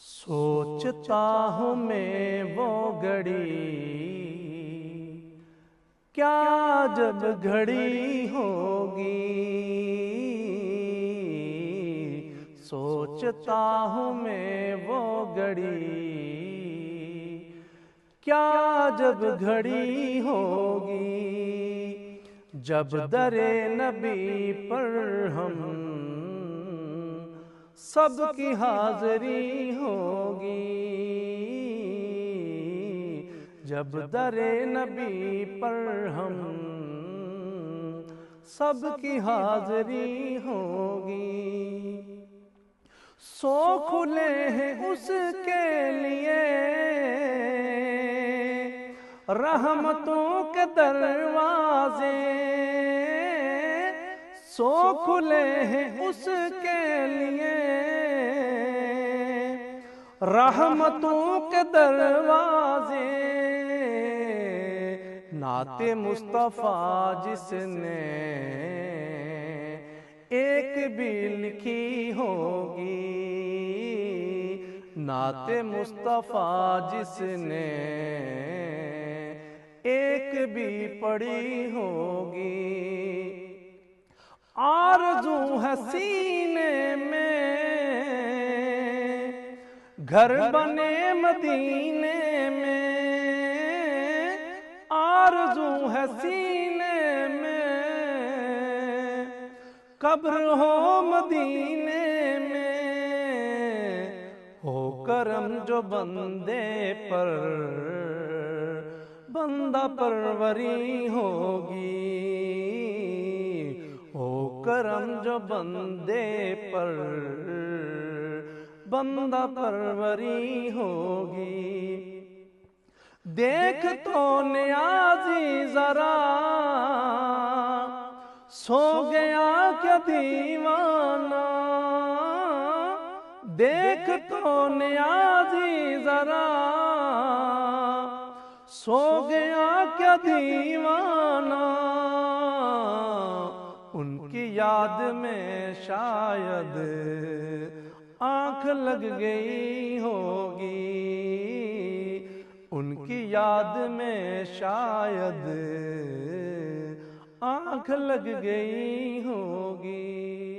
سوچتا ہوں میں وہ گھڑی کیا جب گھڑی ہوگی، سوچتا ہوں میں وہ گھڑی کیا جب گھڑی ہوگی، جب در نبی پر ہم سب کی حاضری ہوگی، جب در نبی پر ہم سب کی حاضری ہوگی۔ سو کھلے ہیں اس کے لیے رحمتوں کے دروازے، سو کھلے ہیں اس کے لیے رحمتوں کے دروازے، نعت مصطفیٰ جس نے ایک بھی لکھی ہوگی، نعت مصطفیٰ جس نے ایک بھی پڑھی ہوگی، آرزو ہے سینے میں گھر بنے مدینے میں، آرزو ہے سینے میں قبر ہو مدینے میں، ہو کرم جو بندے پر بندہ پروری ہوگی، ہو کرم جو بندے پر بندہ پروری ہوگی۔ دیکھ تو نیازی ذرا سو گیا کیا دیوانہ، دیکھ تو نیازی ذرا سو گیا کیا دیوانہ، ان کی یاد میں شاید آنکھ لگ گئی ہوگی، ان کی یاد میں شاید آنکھ لگ گئی ہوگی۔